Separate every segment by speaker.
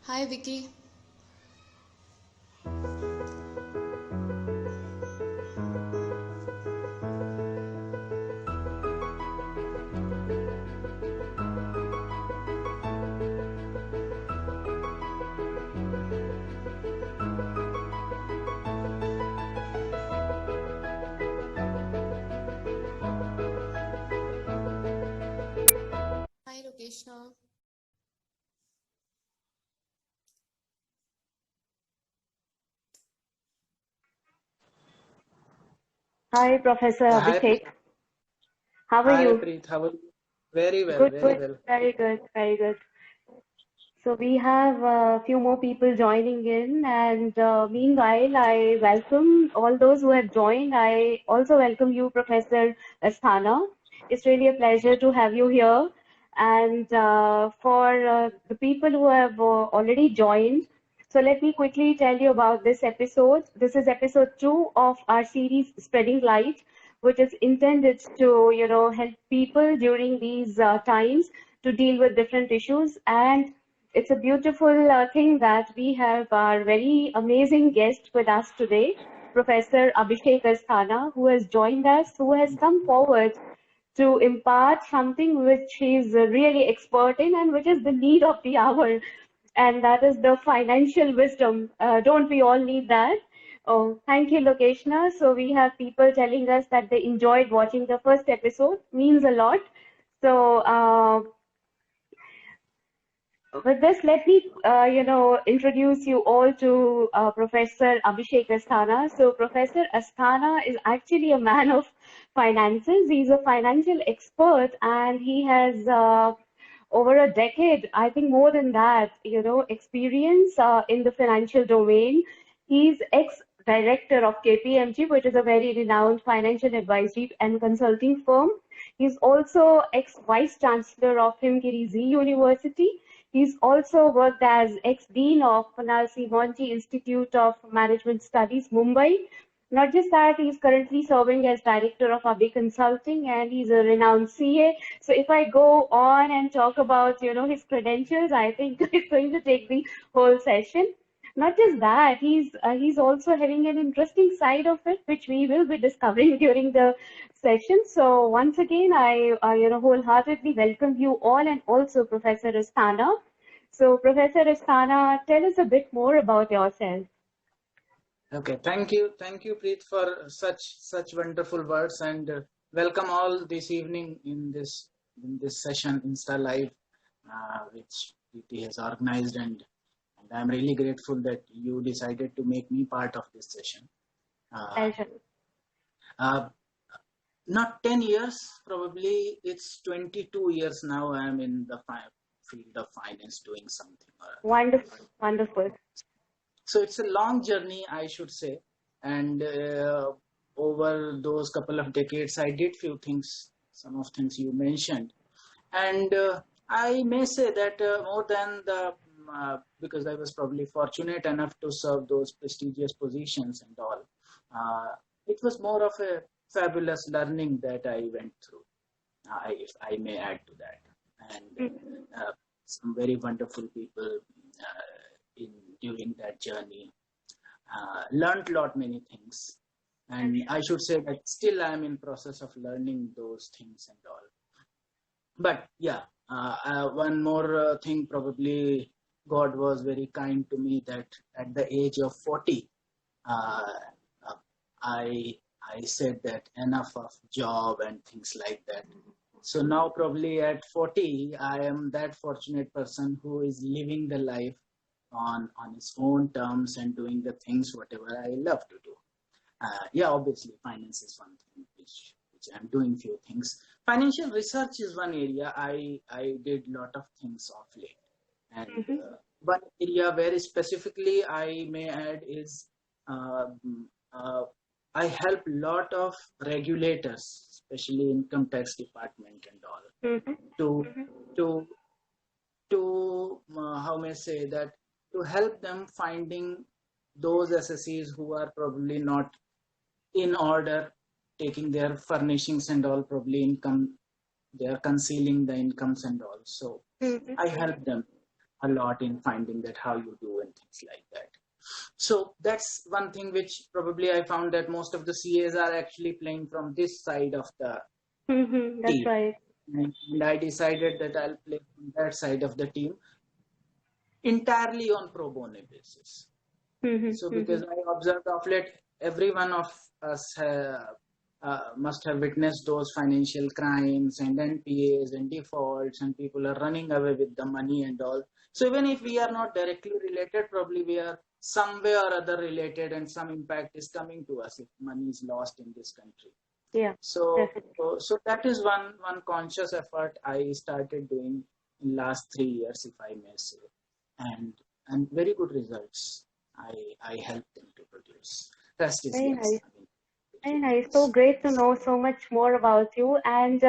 Speaker 1: Hi Vicky. Hi Lokeshna.
Speaker 2: Hi, Professor
Speaker 3: Hi,
Speaker 2: Abhishek. How are
Speaker 3: hi,
Speaker 2: you?
Speaker 3: Preet. How are you? Very well,
Speaker 2: Good,
Speaker 3: very
Speaker 2: good.
Speaker 3: well.
Speaker 2: Very good, very good. So we have a few more people joining in, and meanwhile, I welcome all those who have joined. I also welcome you, Professor Asthana. It's really a pleasure to have you here. And for the people who have already joined, so let me quickly tell you about this episode. This is episode 2 of our series Spreading Light, which is intended to, help people during these times to deal with different issues. And it's a beautiful thing that we have our very amazing guest with us today, Professor Abhishek Asthana, who has joined us, who has come forward to impart something which he's really expert in and which is the need of the hour, and that is the financial wisdom. Don't we all need that? Oh, thank you, Lokeshna. So we have people telling us that they enjoyed watching the first episode. Means a lot. So with this, let me, introduce you all to Professor Abhishek Asthana. So, Professor Asthana is actually a man of finances. He's a financial expert, and he has over a decade, I think more than that, experience in the financial domain. He's ex-director of KPMG, which is a very renowned financial advisory and consulting firm. He's also ex-vice chancellor of Himgiri Z University. He's also worked as ex-dean of Panalsi Monti Institute of Management Studies, Mumbai. Not just that, he's currently serving as director of Abhi Consulting, and he's a renowned CA. So if I go on and talk about, his credentials, I think it's going to take the whole session. Not just that, he's also having an interesting side of it, which we will be discovering during the session. So once again, I wholeheartedly welcome you all, and also Professor Astana. So Professor Astana, tell us a bit more about yourself.
Speaker 3: Okay, thank you, Preet, for such wonderful words, and welcome all this evening in this session, Insta Live, which PT has organized, and I'm really grateful that you decided to make me part of this session. Uh,
Speaker 2: Pleasure.
Speaker 3: uh, Not 10 years, probably it's 22 years now. I'm in the field of finance doing something or other.
Speaker 2: Wonderful, wonderful.
Speaker 3: So it's a long journey, I should say. And over those couple of decades, I did few things, some of things you mentioned. And I may say that more than because I was probably fortunate enough to serve those prestigious positions and all, uh, it was more of a fabulous learning that I went through, if I may add to that. And
Speaker 2: Mhm.
Speaker 3: some very wonderful people in during that journey. Learned lot many things,
Speaker 2: I'm
Speaker 3: and
Speaker 2: sure.
Speaker 3: I should say that still I'm in process of learning those things and all. But yeah, one more thing, probably God was very kind to me that at the age of 40, uh, uh, I I said that enough of job and things like that. So now probably at 40, I am that fortunate person who is living the life on his own terms and doing the things whatever I love to do. Yeah, obviously finance is one thing which I'm doing few things. Financial research is one area I did lot of things of late, and
Speaker 2: Mhm.
Speaker 3: one area very specifically I may add is um, uh, I help lot of regulators, especially income tax department and all,
Speaker 2: Mhm.
Speaker 3: to
Speaker 2: Mhm.
Speaker 3: to how may I say that, to help them finding those SSEs who are probably not in order, taking their furnishings and all, probably income, they are concealing the incomes and all. So
Speaker 2: Mhm.
Speaker 3: I
Speaker 2: Mhm.
Speaker 3: help them. a lot in finding that how you do and things like that. So that's one thing which probably I found that most of the CAs are actually playing from this side of the
Speaker 2: That's
Speaker 3: team.
Speaker 2: right.
Speaker 3: And I decided that I'll play from that side of the team entirely on pro bono basis. So because I observed of late, every one of us must have witnessed those financial crimes and NPAs and defaults, and people are running away with the money and all. So even if we are not directly related, probably we are some way or other related, and some impact is coming to us if money is lost in this country.
Speaker 2: Yeah,
Speaker 3: So,
Speaker 2: definitely.
Speaker 3: so that is one conscious effort I started doing in last 3 years, if I may say, and very good results I helped them to produce. Rest is
Speaker 2: Very
Speaker 3: yes.
Speaker 2: nice. Very nice. So great to know so much more about you. And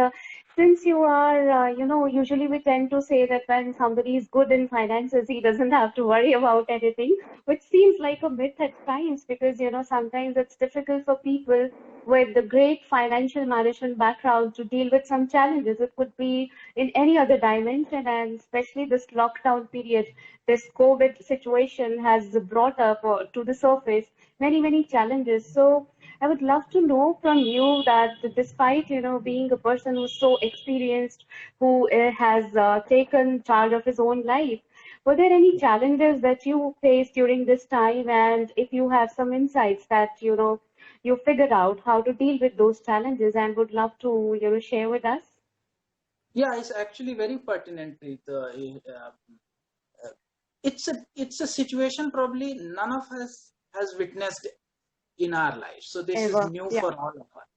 Speaker 2: since you are, usually we tend to say that when somebody is good in finances, he doesn't have to worry about anything, which seems like a myth at times because, sometimes it's difficult for people with the great financial management background to deal with some challenges. It could be in any other dimension, and especially this lockdown period, this COVID situation has brought up to the surface many, many challenges. So, I would love to know from you that despite, being a person who's so experienced, who has taken charge of his own life, were there any challenges that you faced during this time? And if you have some insights that, you figured out how to deal with those challenges and would love to, share with us?
Speaker 3: Yeah, it's actually very pertinent, Preet. It's a situation probably none of us has witnessed in our lives. So this is
Speaker 2: Ever.
Speaker 3: new
Speaker 2: Yeah.
Speaker 3: for all of us.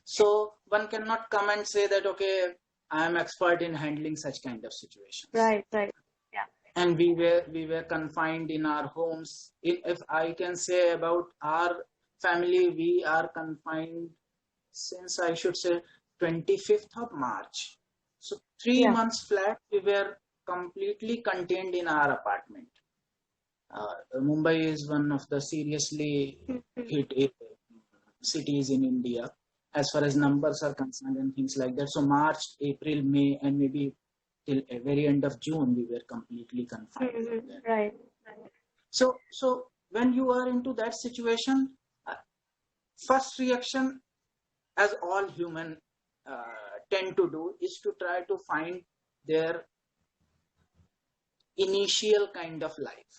Speaker 3: So one cannot come and say that, okay, I am expert in handling such kind of situations.
Speaker 2: Right, right. Yeah.
Speaker 3: And we were confined in our homes. If I can say about our family, we are confined since, I should say, 25th of March. So 3 months flat, we were completely contained in our apartment. Mumbai is one of the seriously hit cities in India as far as numbers are concerned and things like that. So March, April, May, and maybe till a very end of June, we were completely confined from there.
Speaker 2: Right.
Speaker 3: So when you are into that situation, first reaction, as all human tend to do, is to try to find their initial kind of life.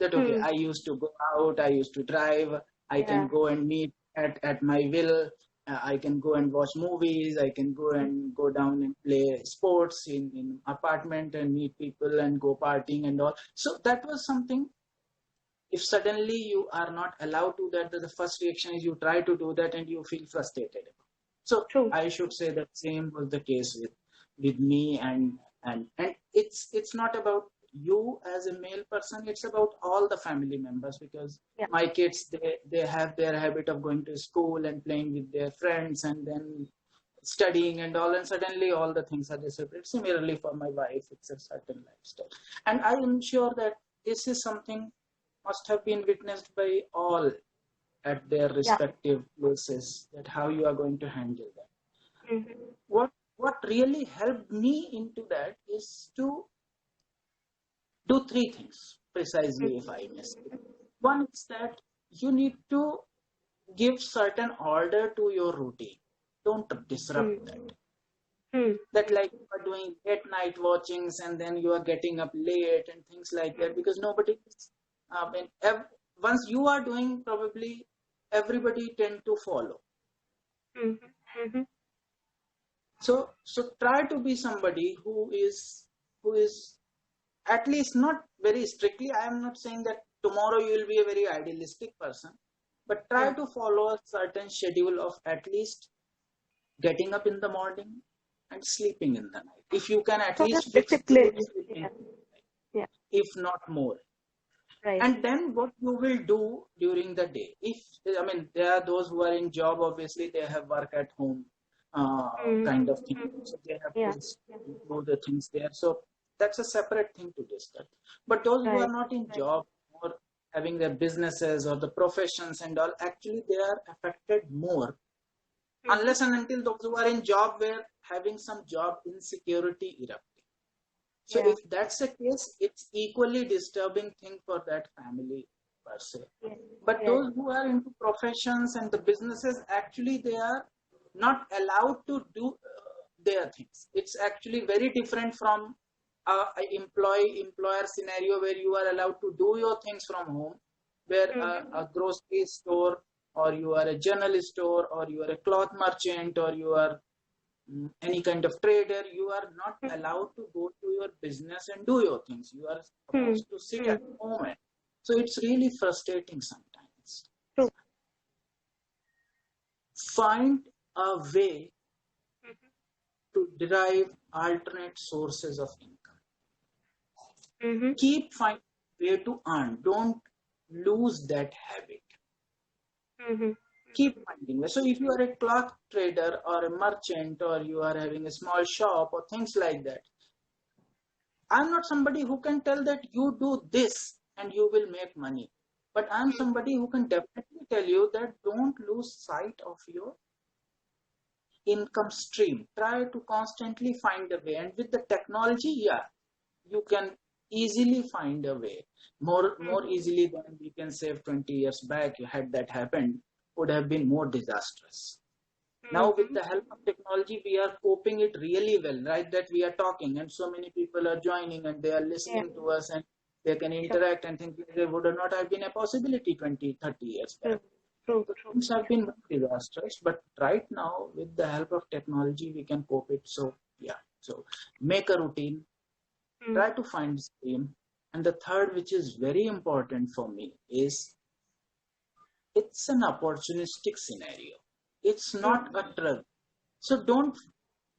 Speaker 3: That, okay, I used to go out, I used to drive, I can go and meet at my will, I can go and watch movies, I can go and go down and play sports in apartment and meet people and go partying and all. So that was something. If suddenly you are not allowed to that, the first reaction is you try to do that and you feel frustrated. So
Speaker 2: True.
Speaker 3: I should say that same was the case with me, and it's not about you as a male person, it's about all the family members, because my kids, they have their habit of going to school and playing with their friends and then studying and all, and suddenly all the things are disappeared. Similarly for my wife, it's a certain lifestyle, and I am sure that this is something must have been witnessed by all at their respective places, that how you are going to handle that. What really helped me into that is to do three things precisely, if I may say. One is that you need to give certain order to your routine. Don't disrupt that. That, like, you are doing late night watchings and then you are getting up late and things like that, because nobody is, once you are doing, probably everybody tend to follow. So try to be somebody who is at least not very strictly. I am not saying that tomorrow you will be a very idealistic person, but try to follow a certain schedule of at least getting up in the morning and sleeping in the night. If you can at least fix sleeping, if not more. Right. And then what you will do during the day. There are those who are in job, obviously they have work at home kind of thing. So they have to do the things there. So that's a separate thing to discuss. But those who are not in job or having their businesses or the professions and all, actually they are affected more. Unless and until those who are in job were having some job insecurity erupting. So
Speaker 2: Yeah.
Speaker 3: if that's the case, it's equally disturbing thing for that family per se.
Speaker 2: Yes.
Speaker 3: But
Speaker 2: Yes.
Speaker 3: those who are into professions and the businesses, actually they are not allowed to do their things. It's actually very different from a employer scenario where you are allowed to do your things from home, where a grocery store, or you are a journal store, or you are a cloth merchant, or you are any kind of trader, you are not allowed to go to your business and do your things. You are supposed to sit at home. So it's really frustrating sometimes.
Speaker 2: True.
Speaker 3: Find a way to derive alternate sources of income.
Speaker 2: Mm-hmm.
Speaker 3: Keep finding way to earn. Don't lose that habit.
Speaker 2: Mm-hmm.
Speaker 3: Keep finding way. So if you are a cloth trader or a merchant, or you are having a small shop or things like that, I'm not somebody who can tell that you do this and you will make money. But I'm somebody who can definitely tell you that don't lose sight of your income stream. Try to constantly find a way. And with the technology, yeah, you can easily find a way. More easily than we can say 20 years back, had that happened, would have been more disastrous. Now, with the help of technology, we are coping it really well, right? That we are talking and so many people are joining and they are listening to us and they can interact and think they would not have been a possibility 20, 30 years back.
Speaker 2: True.
Speaker 3: Things have been disastrous, but right now, with the help of technology, we can cope it. So, yeah. So, make a routine, try to find stream. And the third, which is very important for me, is it's an opportunistic scenario. It's not a drug. So don't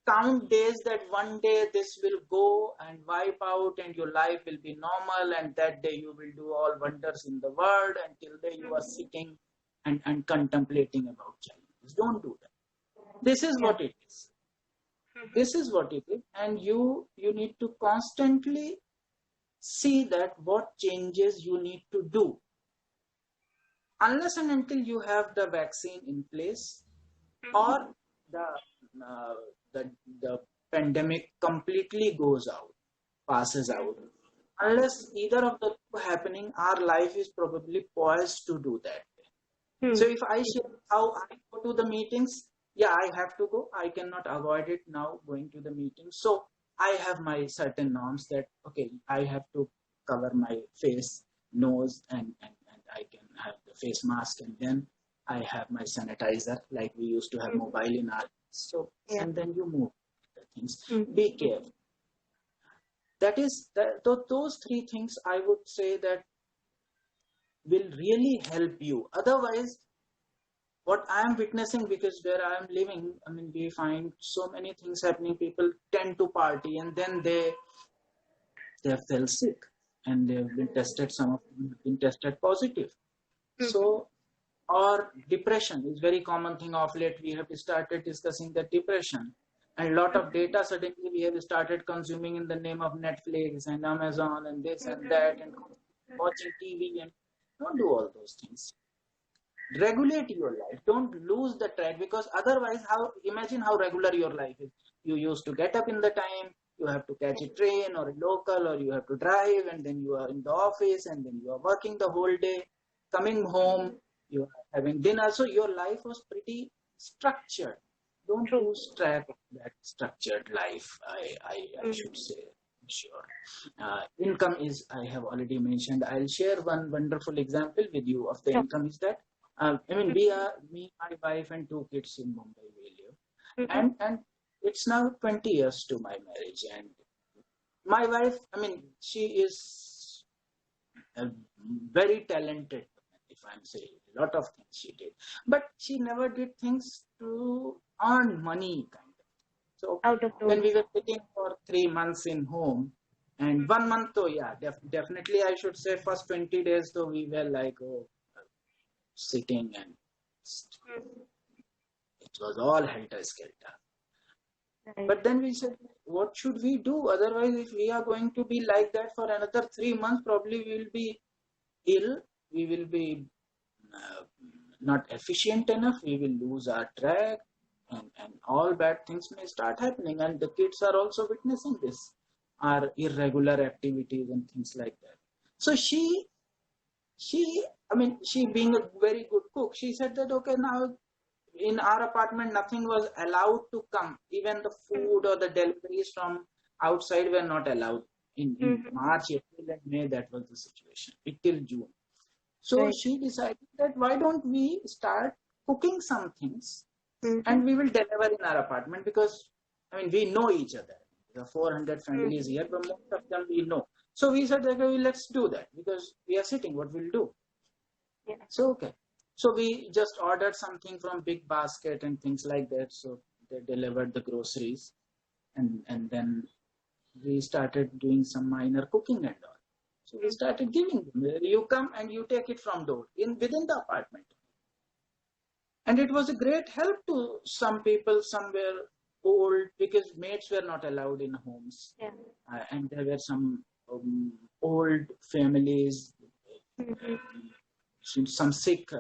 Speaker 3: count days that one day this will go and wipe out and your life will be normal and that day you will do all wonders in the world, until then you are sitting and contemplating about challenges. Don't do that. This is what it is. This is what it is. And you need to constantly see that what changes you need to do. Unless and until you have the vaccine in place, or the pandemic completely goes out, passes out. Unless either of the two happening, our life is probably poised to do that. So if I share how I go to the meetings, yeah, I have to go. I cannot avoid it now, going to the meetings. So I have my certain norms that, okay, I have to cover my face, nose, and I can have the face mask, and then I have my sanitizer, like we used to have mobile in our. So, and then you move the things. Be careful. That is, those three things I would say that will really help you. Otherwise, what I am witnessing, because where I am living, I mean, we find so many things happening. People tend to party and then they fell sick and they have been tested. Some of them have been tested positive. So, or depression is very common thing of late. We have started discussing the depression, and a lot of data suddenly we have started consuming in the name of Netflix and Amazon and this and that, and watching TV, and don't do all those things. Regulate your life. Don't lose the track, because otherwise, imagine how regular your life is. You used to get up in the time, you have to catch a train or a local, or you have to drive, and then you are in the office, and then you are working the whole day, coming home, you are having dinner. So your life was pretty structured. Don't lose track of that structured life, I should say. Sure. Income is, I have already mentioned. I'll share one wonderful example with you of the income is that, I mean, me, my wife, and two kids in Mumbai, we live. And it's now 20 years to my marriage. And my wife, I mean, she is a very talented, if I'm saying, a lot of things she did. But she never did things to earn money, kind of. So when we were sitting for 3 months in home, and 1 month, though, yeah, definitely I should say first 20 days, though, we were like, sitting, and it was all helter-skelter. But then we said, what should we do? Otherwise, if we are going to be like that for another 3 months, probably we will be ill. We will be not efficient enough. We will lose our track, and all bad things may start happening. And the kids are also witnessing this. our irregular activities and things like that. So she being a very good cook, she said that, okay, now in our apartment, nothing was allowed to come. Even the food or the deliveries from outside were not allowed. In March, April, and May, that was the situation, till June. So
Speaker 2: Right.
Speaker 3: she decided that why don't we start cooking some things
Speaker 2: Mhm.
Speaker 3: and we will deliver in our apartment, because we know each other. There are 400 families here, but most of them we know. So we said, okay, let's do that, because we are sitting, what we'll do.
Speaker 2: Yeah.
Speaker 3: So okay. So we just ordered something from Big Basket and things like that. So they delivered the groceries, and then we started doing some minor cooking and all. So we started giving them. You come and you take it from door within the apartment. And it was a great help to some people somewhere old, because maids were not allowed in homes.
Speaker 2: Yeah.
Speaker 3: And there were some old families, some sick,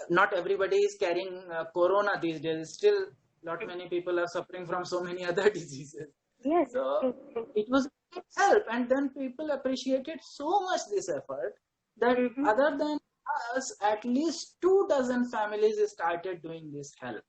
Speaker 3: not everybody is carrying corona these days. Still, not many people are suffering from so many other diseases.
Speaker 2: Yes.
Speaker 3: So it was a great help, and then people appreciated so much this effort that other than us, at least 24 families started doing this help.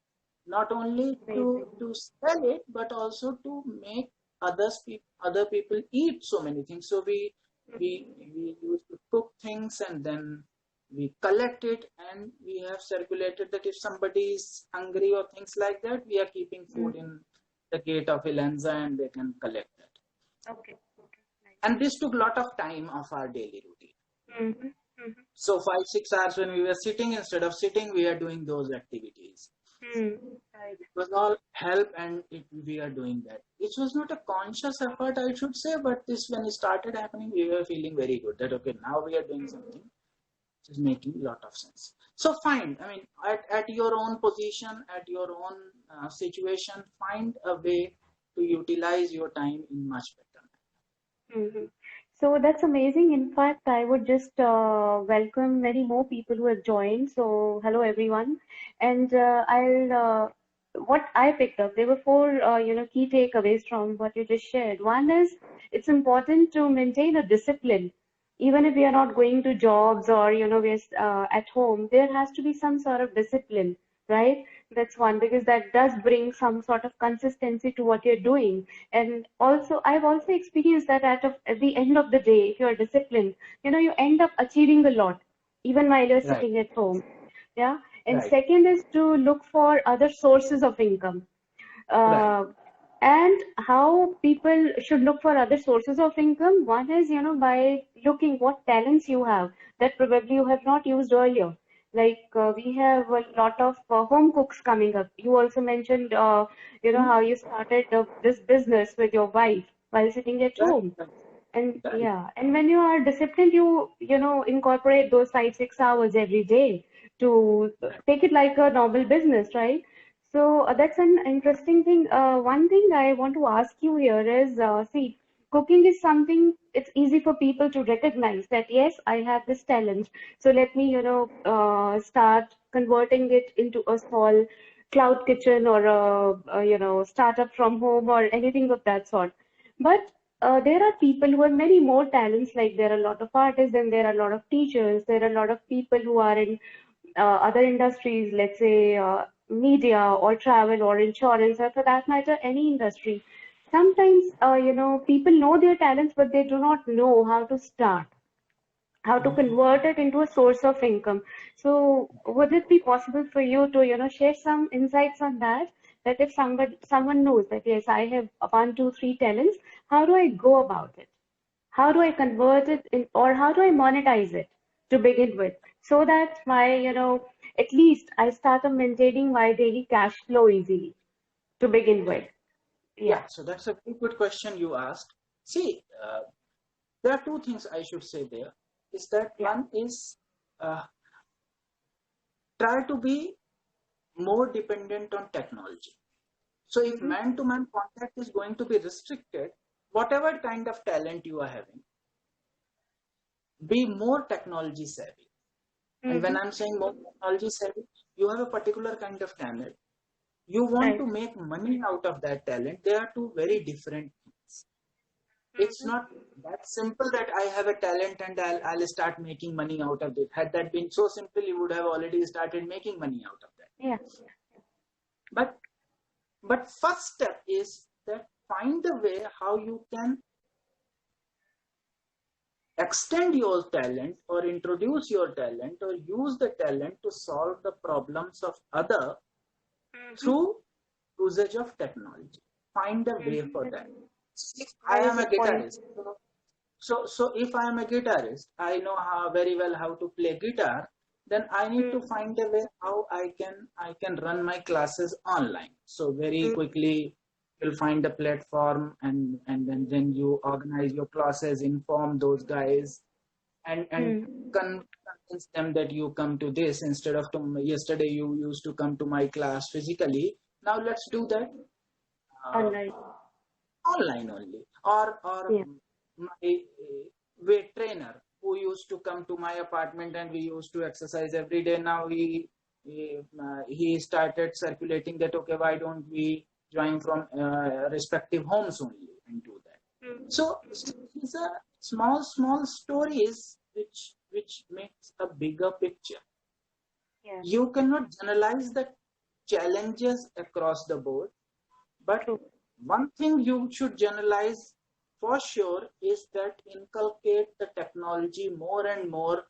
Speaker 3: Not only to sell it, but also to make other people eat so many things. So we used to cook things, and then we collect it, and we have circulated that if somebody is hungry or things like that, we are keeping food in the gate of Ilanza, and they can collect that.
Speaker 2: Okay.
Speaker 3: And this took a lot of time of our daily routine. So 5-6 hours when we were sitting, instead of sitting, we are doing those activities.
Speaker 2: Right.
Speaker 3: It was all help, and we are doing that. It was not a conscious effort, I should say, but this, when it started happening, we were feeling very good that, okay, now we are doing something which is making a lot of sense. So find, at your own position, at your own situation, find a way to utilize your time in much better manner.
Speaker 2: So that's amazing. In fact, I would just welcome many more people who have joined. So hello everyone, and what I picked up, there were four key takeaways from what you just shared. One is it's important to maintain a discipline, even if we are not going to jobs or we're at home. There has to be some sort of discipline, right? That's one, because that does bring some sort of consistency to what you're doing. And also, I've also experienced that at the end of the day, if you're disciplined, you end up achieving a lot, even while you're
Speaker 3: Right.
Speaker 2: sitting at home. Yeah. And
Speaker 3: Right.
Speaker 2: second is to look for other sources of income.
Speaker 3: Right.
Speaker 2: And how people should look for other sources of income. One is, by looking what talents you have that probably you have not used earlier. Like we have a lot of home cooks coming up. You also mentioned, how you started this business with your wife while sitting at
Speaker 3: Right.
Speaker 2: home. And
Speaker 3: Right.
Speaker 2: yeah, and when you are disciplined, you incorporate those 5-6 hours every day to take it like a normal business, right? So that's an interesting thing. One thing I want to ask you here is, see, cooking is something it's easy for people to recognize that yes, I have this talent. So let me, start converting it into a small cloud kitchen or a startup from home or anything of that sort. But there are people who have many more talents. Like there are a lot of artists, and there are a lot of teachers. There are a lot of people who are in other industries, let's say media or travel or insurance, or for that matter, any industry. Sometimes, people know their talents, but they do not know how to start, how to convert it into a source of income. So, would it be possible for you to, share some insights on that? That if someone knows that yes, I have one, two, three talents, how do I go about it? How do I convert it in, or how do I monetize it to begin with, so that my, at least I start maintaining my daily cash flow easily to begin with. Yeah.
Speaker 3: Yeah, so that's a very good question you asked. See, there are two things I should say there. Is that
Speaker 2: Yeah.
Speaker 3: one is uh, try to be more dependent on technology. So if
Speaker 2: Mm-hmm.
Speaker 3: man-to-man contact is going to be restricted, whatever kind of talent you are having, be more technology savvy. And when
Speaker 2: Mm-hmm.
Speaker 3: I'm saying more technology savvy, you have a particular kind of talent. You want
Speaker 2: Right.
Speaker 3: to make money out of that talent. They are two very different things. It's not that simple that I have a talent and I'll start making money out of it. Had that been so simple, you would have already started making money out of that.
Speaker 2: Yeah.
Speaker 3: But first step is that find a way how you can extend your talent or introduce your talent or use the talent to solve the problems of other through usage of technology. Find a way for that. If I
Speaker 2: Very
Speaker 3: am a
Speaker 2: good point.
Speaker 3: guitarist, so if I am a guitarist, I know very well how to play guitar. Then I need to find a way how I can run my classes online. So very quickly you'll find a platform, and then you organize your classes, inform those guys, and convince them that you come to this instead of yesterday you used to come to my class physically. Now let's do that
Speaker 2: Online.
Speaker 3: online only. Or
Speaker 2: Yeah.
Speaker 3: my weight trainer who used to come to my apartment and we used to exercise every day. Now he started circulating that, okay, why don't we join from respective homes only and do that. So these are small stories which makes a bigger picture.
Speaker 2: Yeah.
Speaker 3: You cannot generalize the challenges across the board, but one thing you should generalize for sure is that inculcate the technology more and more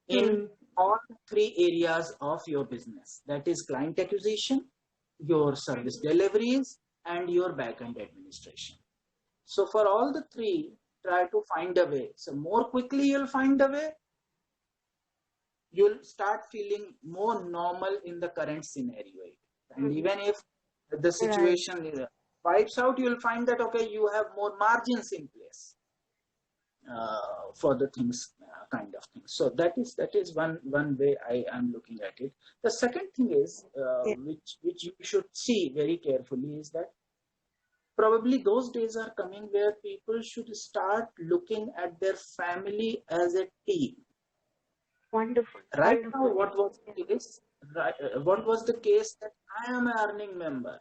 Speaker 3: in all three areas of your business. That is client acquisition, your service deliveries, and your back-end administration. So for all the three, try to find a way. So more quickly you'll find a way, you'll start feeling more normal in the current scenario. And even if the situation wipes out, you'll find that, okay, you have more margins in place for the things, kind of things. So that is one way I am looking at it. The second thing is, which you should see very carefully, is that probably those days are coming where people should start looking at their family as a team.
Speaker 2: Wonderful.
Speaker 3: Right
Speaker 2: Wonderful.
Speaker 3: now, what was the case? What was the case that I am an earning member?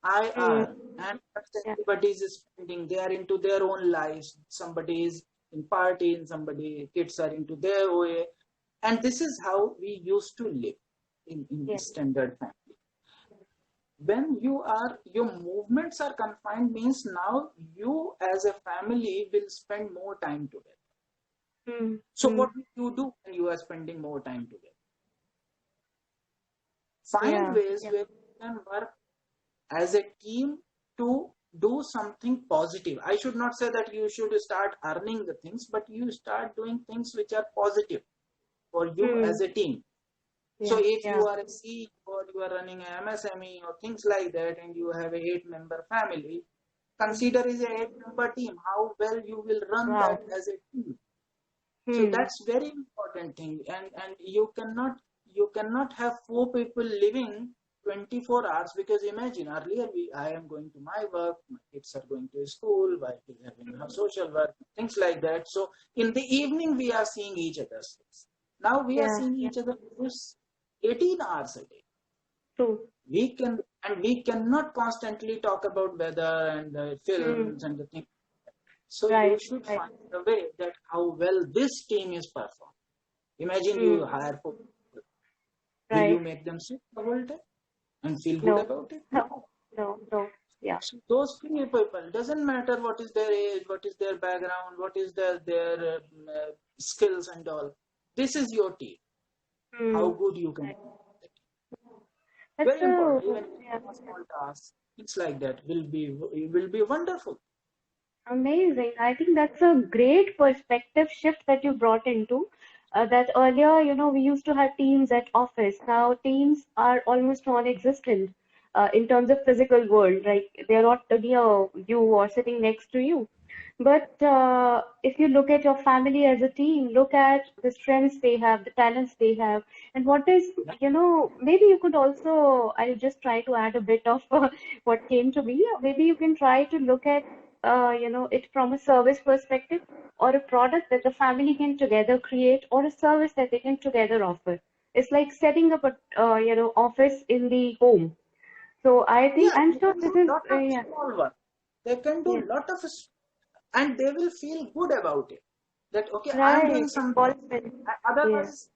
Speaker 3: I earn, and everybody is spending. They are into their own lives. Somebody is in partying. Kids are into their way, and this is how we used to live in the standard family. When your movements are confined, means now you as a family will spend more time together. So what will you do when you are spending more time together? Find ways where you can work as a team to do something positive. I should not say that you should start earning the things, but you start doing things which are positive for you as a team. So if you are a CEO or you are running an MSME or things like that, and you have a 8-member family, consider as a 8-member team how well you will run that as a team. So that's very important thing, and you cannot have 4 people living 24 hours, because imagine earlier I am going to my work, my kids are going to school, wife is having her social work, things like that. So in the evening we are seeing each other's face. Now we are seeing each other 18 hours a day.
Speaker 2: True.
Speaker 3: We cannot constantly talk about weather and the films and the things. So you should find a way that how well this team is performed. Imagine you hire 4 people. Will you make them sit the whole day and feel good about it?
Speaker 2: No. Yeah.
Speaker 3: So those 3 people, doesn't matter what is their age, what is their background, what is their skills and all. This is your team. How good you can do it. Very important. Even small tasks, things like that will be wonderful.
Speaker 2: Amazing. I think that's a great perspective shift that you brought into. That earlier, we used to have teams at office. Now teams are almost non-existent in terms of physical world, right? They're not near you or sitting next to you. But if you look at your family as a team, look at the strengths they have, the talents they have, and what is, maybe you could also, I'll just try to add a bit of what came to me. Maybe you can try to look at, it from a service perspective, or a product that the family can together create, or a service that they can together offer. It's like setting up a, office in the home. So I think, I'm sure this is,
Speaker 3: Lot of small work. They can do a lot of and they will feel good about it. That okay, I am
Speaker 2: Right.
Speaker 3: doing something.
Speaker 2: Involvement. Yeah.
Speaker 3: Otherwise,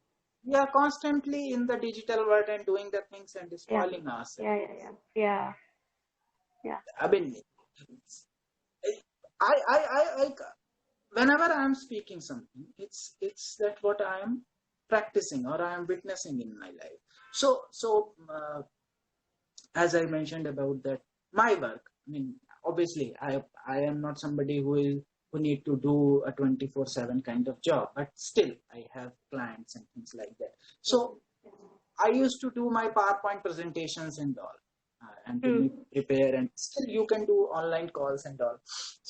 Speaker 3: we are constantly in the digital world and doing the things and
Speaker 2: Yeah.
Speaker 3: spoiling ourselves.
Speaker 2: Yeah. Yeah.
Speaker 3: I mean, I whenever I am speaking something, it's that what I am practicing or I am witnessing in my life. So as I mentioned about that, my work. I mean, obviously, I am not somebody who need to do a 24/7 kind of job, but still, I have clients and things like that. So I used to do my PowerPoint presentations and all, and to prepare, and still you can do online calls and all.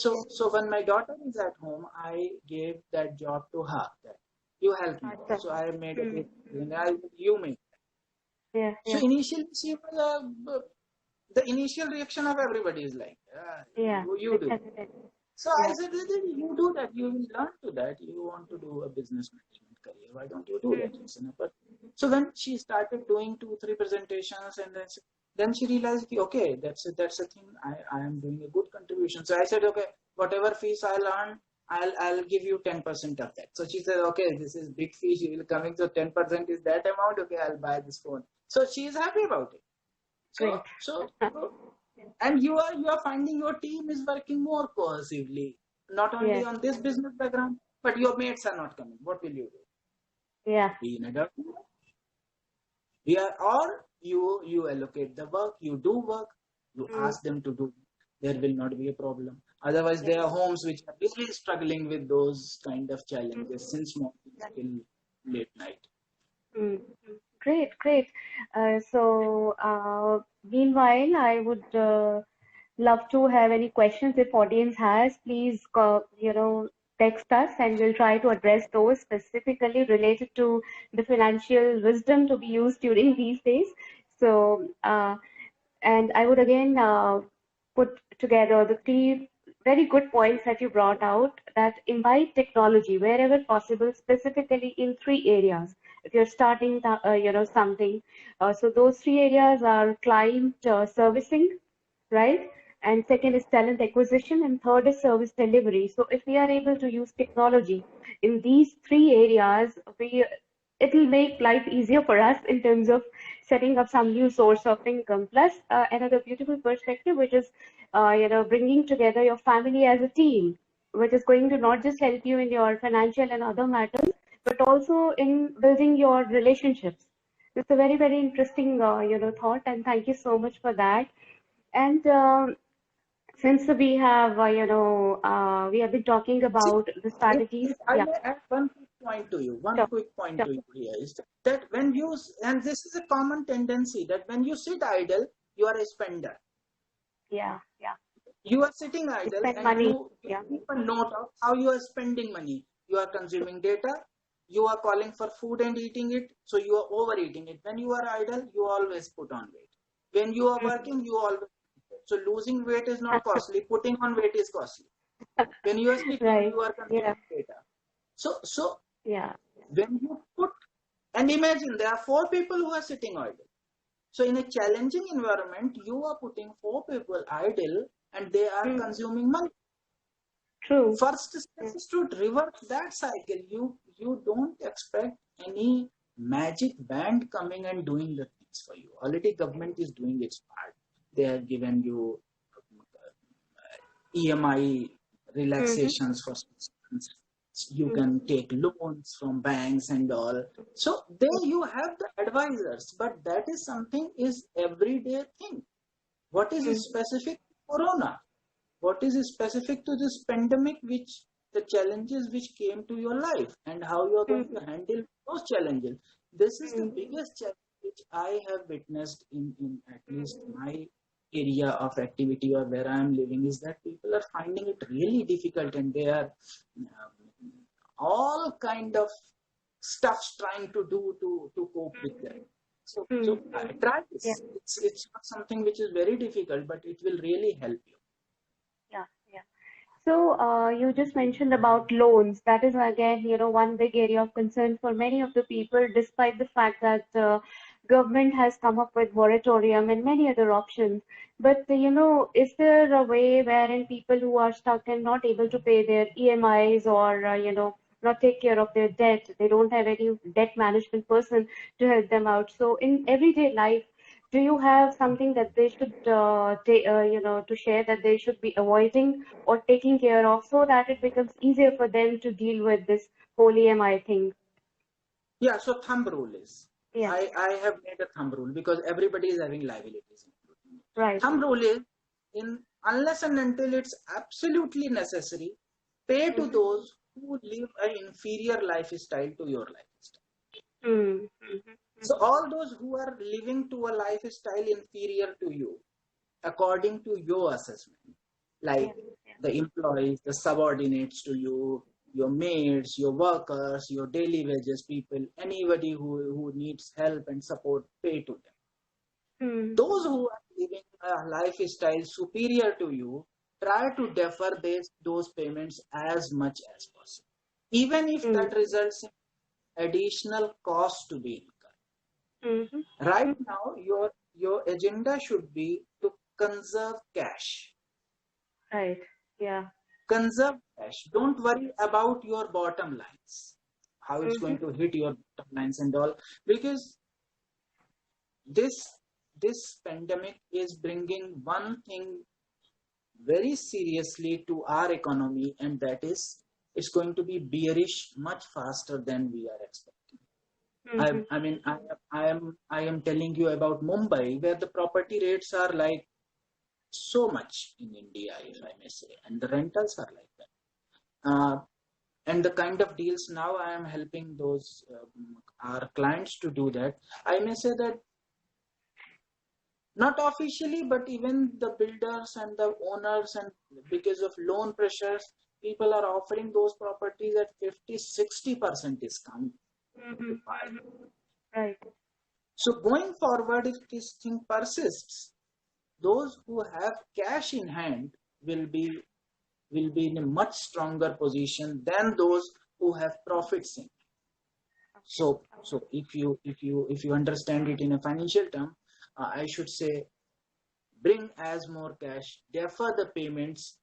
Speaker 3: So when my daughter is at home, I gave that job to her. That you help me. So I made a bit, you make.
Speaker 2: Yeah.
Speaker 3: So initially, she was the initial reaction of everybody is like,
Speaker 2: Yeah.
Speaker 3: you do. So I
Speaker 2: Yeah.
Speaker 3: said, you do that. You will learn to that. You want to do a business management career. Why don't you do that? But so when she started doing 2-3 presentations, and then she realized, okay, that's a thing. I am doing a good contribution. So I said, okay, whatever fees I earn, I'll give you 10% of that. So she said, okay, this is big fee. She will coming. So 10% is that amount. Okay, I'll buy this phone. So she is happy about it.
Speaker 2: Great.
Speaker 3: So and you are finding your team is working more cohesively, not only on this business background, but your mates are not coming. What will you do?
Speaker 2: Yeah.
Speaker 3: Be in a dark room. Or you allocate the work, you do work, you ask them to do. There will not be a problem. Otherwise, there are homes which are really struggling with those kind of challenges since morning till late night.
Speaker 2: Great. Meanwhile, I would love to have any questions if audience has. Please, text us and we'll try to address those specifically related to the financial wisdom to be used during these days. So, and I would again put together the three very good points that you brought out that invite technology wherever possible, specifically in three areas. If you're starting, something, so those three areas are client servicing, right? And second is talent acquisition, and third is service delivery. So if we are able to use technology in these three areas, it will make life easier for us in terms of setting up some new source of income. Plus, another beautiful perspective, which is, bringing together your family as a team, which is going to not just help you in your financial and other matters, but also in building your relationships. It's a very, very interesting, thought, and thank you so much for that. And since we have, we have been talking
Speaker 3: See,
Speaker 2: about the strategies.
Speaker 3: if I
Speaker 2: Yeah,
Speaker 3: may add one quick point to you,
Speaker 2: sure,
Speaker 3: here is that when you, and this is a common tendency, that when you sit idle, you are a spender.
Speaker 2: yeah.
Speaker 3: You are sitting idle
Speaker 2: Spend
Speaker 3: and
Speaker 2: money.
Speaker 3: you keep a note of how you are spending money. You are consuming data, you are calling for food and eating it, so you are overeating it. When you are idle, you always put on weight. When you are working, you always. So losing weight is not costly, putting on weight is costly. When you are sitting,
Speaker 2: Right.
Speaker 3: you are consuming data. So
Speaker 2: Yeah.
Speaker 3: when you put, and imagine there are 4 people who are sitting idle. So in a challenging environment, you are putting 4 people idle and they are consuming money.
Speaker 2: True.
Speaker 3: First step is to reverse that cycle. You don't expect any magic band coming and doing the things for you. Already government is doing its part. They have given you EMI relaxations for 6 months. You can take loans from banks and all. So there you have the advisors, but that is something is everyday thing. What is specific to Corona? What is specific to this pandemic, which the challenges which came to your life and how you are going to handle those challenges? This is the biggest challenge which I have witnessed in at least my area of activity or where I am living, is that people are finding it really difficult and they are all kind of stuffs trying to do to cope with that. So try this.
Speaker 2: Yeah.
Speaker 3: It's not something which is very difficult, but it will really help you.
Speaker 2: Yeah. So you just mentioned about loans. That is again, one big area of concern for many of the people, despite the fact that government has come up with moratorium and many other options. But is there a way wherein people who are stuck and not able to pay their EMIs or not take care of their debt, they don't have any debt management person to help them out. So in everyday life, do you have something that they should to share that they should be avoiding or taking care of so that it becomes easier for them to deal with this whole EMI thing?
Speaker 3: Yeah, so thumb rule is,
Speaker 2: Yeah,
Speaker 3: I have made a thumb rule because everybody is having liabilities, including me.
Speaker 2: right.
Speaker 3: Thumb rule is, in unless and until it's absolutely necessary, pay to
Speaker 2: Mm-hmm.
Speaker 3: those who live an inferior lifestyle to your lifestyle.
Speaker 2: Mm-hmm.
Speaker 3: So all those who are living to a lifestyle inferior to you, according to your assessment,
Speaker 2: Yeah,
Speaker 3: like
Speaker 2: yeah.
Speaker 3: the employees, the subordinates to you, your maids, your workers, your daily wages people, anybody who needs help and support, pay to them.
Speaker 2: Mm-hmm.
Speaker 3: Those who are living a lifestyle superior to you, try to defer those payments as much as possible, even if that results in additional cost to be incurred.
Speaker 2: Mm-hmm.
Speaker 3: Right now, your agenda should be to conserve cash.
Speaker 2: Right. Yeah.
Speaker 3: Conserve cash. Don't worry about your bottom lines, how it's
Speaker 2: Mm-hmm.
Speaker 3: going to hit your bottom lines and all, because this this pandemic is bringing one thing very seriously to our economy, and that is it's going to be bearish much faster than we are expecting.
Speaker 2: Mm-hmm.
Speaker 3: I am telling you about Mumbai, where the property rates are like so much in India, if I may say, and the rentals are like that. And the kind of deals now I am helping those our clients to do that. I may say that not officially, but even the builders and the owners, and because of loan pressures, people are offering those properties at 50-60% discount
Speaker 2: Mm-hmm.
Speaker 3: to buy.
Speaker 2: Right.
Speaker 3: So going forward, if this thing persists, those who have cash in hand will be in a much stronger position than those who have profits in. So if you understand it in a financial term, I should say, bring as more cash, defer the payments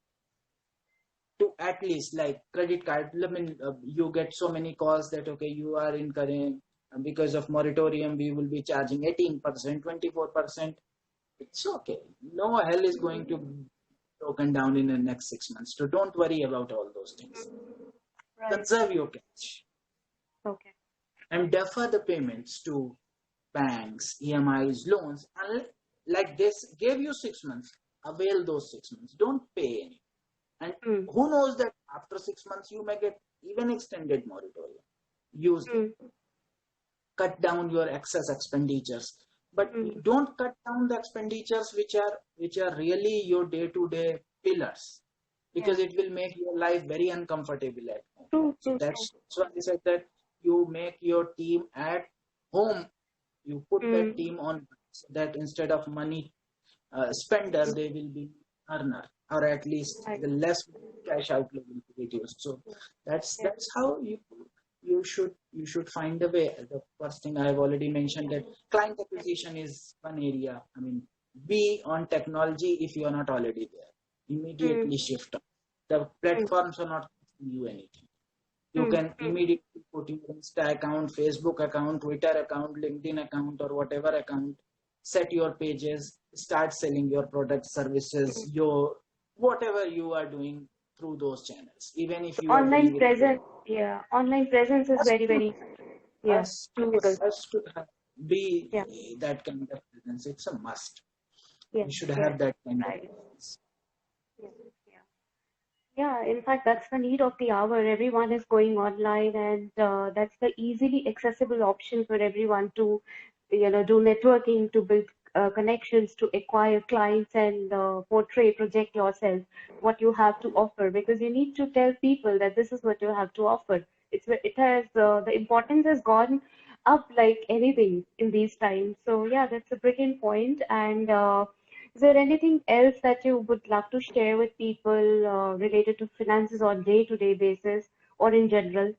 Speaker 3: to at least like credit card. I mean, you get so many calls that okay, you are incurring because of moratorium, we will be charging 18%, 24%. It's okay. No hell is going to be broken down in the next 6 months. So don't worry about all those things.
Speaker 2: Right.
Speaker 3: Conserve your cash
Speaker 2: Okay.
Speaker 3: and defer the payments to banks, EMIs, loans. And like this, gave you 6 months, avail those 6 months. Don't pay any. And
Speaker 2: Mm.
Speaker 3: who knows that after 6 months you may get even extended moratorium. Use them.
Speaker 2: Mm.
Speaker 3: Cut down your excess expenditures, but
Speaker 2: Mm.
Speaker 3: don't cut down the expenditures which are really your day-to-day pillars, because
Speaker 2: Yeah.
Speaker 3: it will make your life very uncomfortable at home.
Speaker 2: True,
Speaker 3: So
Speaker 2: true, true.
Speaker 3: that's why I said that you make your team at home, you put that
Speaker 2: Mm.
Speaker 3: team on, so that instead of money spender,
Speaker 2: Mm.
Speaker 3: they will be earner, or at least
Speaker 2: Right.
Speaker 3: the less cash outlay will be reduced. So
Speaker 2: Yeah.
Speaker 3: that's how you should find a way. The first thing I have already mentioned, that client acquisition is one area. I mean, be on technology if you are not already there.
Speaker 2: Mm.
Speaker 3: Immediately shift on. The
Speaker 2: Mm.
Speaker 3: platforms are not costing you anything. You
Speaker 2: Mm.
Speaker 3: can immediately put your Insta account, Facebook account, Twitter account, LinkedIn account, or whatever account, set your pages, start selling your products, services, your whatever you are doing through those channels, even if you are
Speaker 2: Online
Speaker 3: doing it through
Speaker 2: presence, yeah, online presence is
Speaker 3: has
Speaker 2: very,
Speaker 3: to
Speaker 2: very, yeah, critical.
Speaker 3: be
Speaker 2: Yeah,
Speaker 3: that kind of presence. It's a must.
Speaker 2: yeah,
Speaker 3: You should
Speaker 2: yeah,
Speaker 3: have that kind of
Speaker 2: right.
Speaker 3: presence.
Speaker 2: Yeah, yeah. Yeah, in fact, that's the need of the hour. Everyone is going online, and that's the easily accessible option for everyone to, do networking, to build connections, to acquire clients, and portray, project yourself, what you have to offer. Because you need to tell people that this is what you have to offer. It has the importance has gone up like anything in these times. So yeah, that's a brilliant point. And is there anything else that you would love to share with people related to finances on day-to-day basis or in general?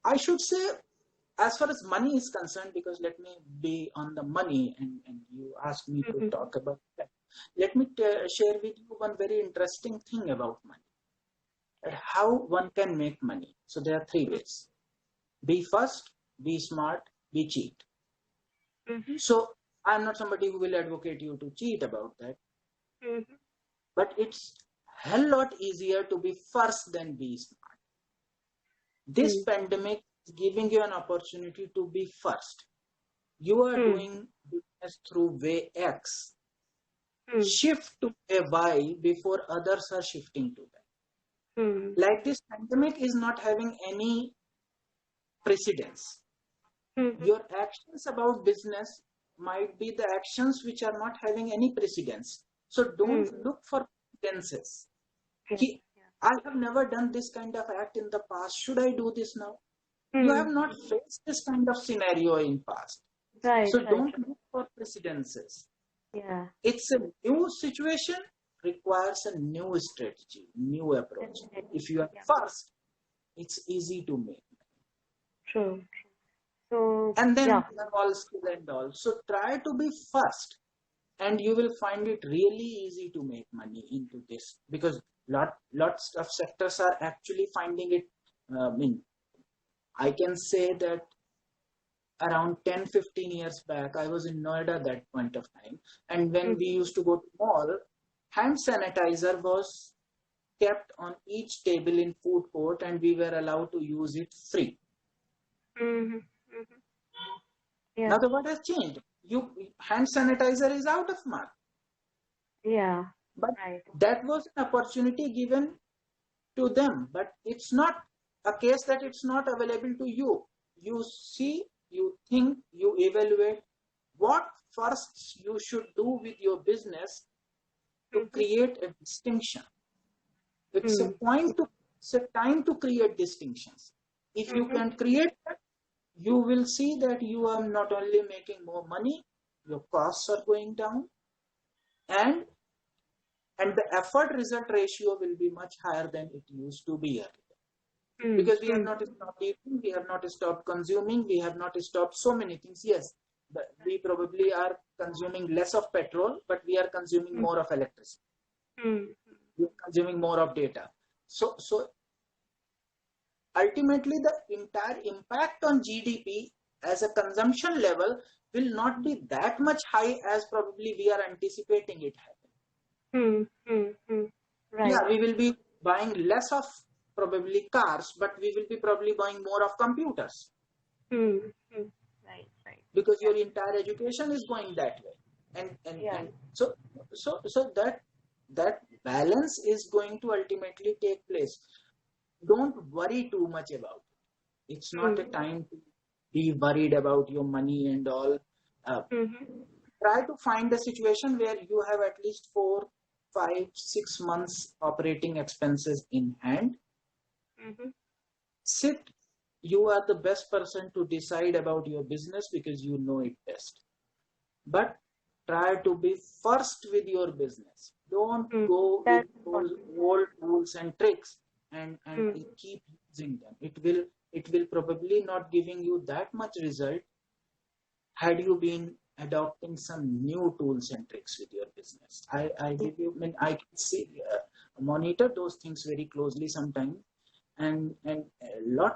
Speaker 3: I should say, as far as money is concerned, because let me be on the money, and you asked me to talk about that. Let me share with you one very interesting thing about money, and how one can make money. So there are three ways: be first, be smart, be cheat. So I'm not somebody who will advocate you to cheat about that, but it's hell lot easier to be first than be smart. This pandemic is giving you an opportunity to be first. You are doing business through way X. Shift to a Y before others are shifting to that. Like this pandemic is not having any precedence. Your actions about business might be the actions which are not having any precedence. So don't look for precedences. I have never done this kind of act in the past. Should I do this now? You have not faced this kind of scenario in past.
Speaker 2: Right.
Speaker 3: So don't look for precedences.
Speaker 2: Yeah.
Speaker 3: It's a new situation, requires a new strategy, new approach. If you are first, it's easy to make.
Speaker 2: True. So,
Speaker 3: And then
Speaker 2: yeah.
Speaker 3: you have all skill and all. So try to be first, and you will find it really easy to make money into this, because lots of sectors are actually finding it. I can say that around 10-15 years back, I was in Noida at that point of time, and when we used to go to mall, hand sanitizer was kept on each table in food court, and we were allowed to use it free.
Speaker 2: Yeah.
Speaker 3: Now the what has changed? Hand sanitizer is out of market.
Speaker 2: Yeah.
Speaker 3: But
Speaker 2: Right.
Speaker 3: that was an opportunity given to them. But it's not a case that it's not available to you. You see, you think, you evaluate what first you should do with your business to create a distinction. It's a time to create distinctions. If you can create that, you will see that you are not only making more money, your costs are going down, and the effort result ratio will be much higher than it used to be earlier. Because we have not stopped eating, we have not stopped consuming, we have not stopped so many things. Yes, we probably are consuming less of petrol, but we are consuming more of electricity. We are consuming more of data. So ultimately, the entire impact on GDP as a consumption level will not be that much high as probably we are anticipating it happening.
Speaker 2: Right.
Speaker 3: Yeah, we will be buying less of probably cars, but we will be probably buying more of computers.
Speaker 2: Right.
Speaker 3: Because your entire education is going that way. And so that balance is going to ultimately take place. Don't worry too much about it. It's not a time to be worried about your money and all. Try to find a situation where you have at least 4, 5, 6 months operating expenses in hand. Sit. You are the best person to decide about your business because you know it best. But try to be first with your business. Don't go with those old rules and tricks and keep using them. It will probably not giving you that much result had you been adopting some new tools and tricks with your business. I give you, I can see, monitor those things very closely sometimes. And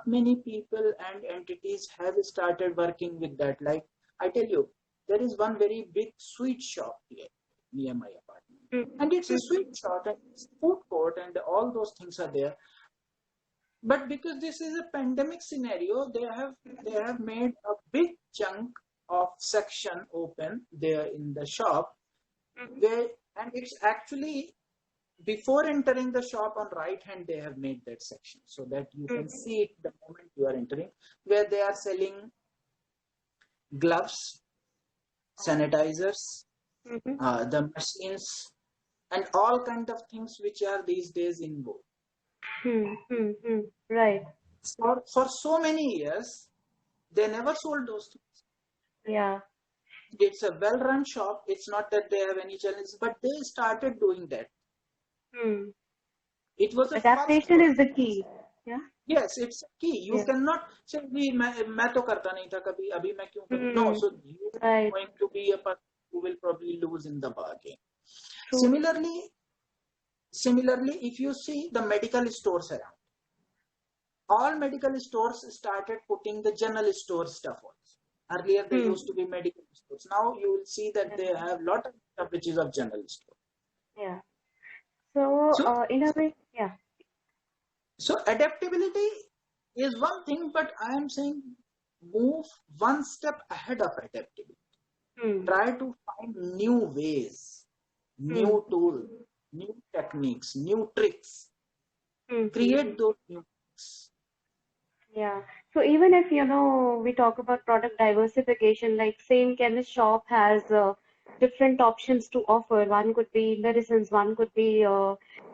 Speaker 3: many people and entities have started working with that. Like I tell you, there is one very big sweet shop here near my apartment, and it's a sweet shop and it's a food court and all those things are there. But because this is a pandemic scenario, they have made a big chunk of section open there in the shop, and it's actually, before entering the shop on right hand, they have made that section so that you can see it the moment you are entering, where they are selling gloves, sanitizers, the machines, and all kind of things which are these days in vogue.
Speaker 2: Right.
Speaker 3: For so many years, they never sold those things.
Speaker 2: Yeah.
Speaker 3: It's a well-run shop. It's not that they have any challenges, but they started doing that. It was a
Speaker 2: Adaptation is the key. Yeah.
Speaker 3: Yes, it's a key. You
Speaker 2: Yeah.
Speaker 3: cannot say मैं तो करता नहीं था कभी अभी मैं क्यों करूँ. No, so you are
Speaker 2: Right.
Speaker 3: going to be a person who will probably lose in the bargain.
Speaker 2: True.
Speaker 3: Similarly, if you see the medical stores around, all medical stores started putting the general store stuff also. Earlier they used to be medical stores. Now you will see that they have lot of stuff which is of general store.
Speaker 2: Yeah. So,
Speaker 3: So
Speaker 2: in a way, yeah.
Speaker 3: So adaptability is one thing, but I am saying move one step ahead of adaptability.
Speaker 2: Hmm.
Speaker 3: Try to find new ways, new tools, new techniques, new tricks. Create those new tricks.
Speaker 2: Yeah. So even if, we talk about product diversification, like same chemist shop has different options to offer. One could be medicines, one could be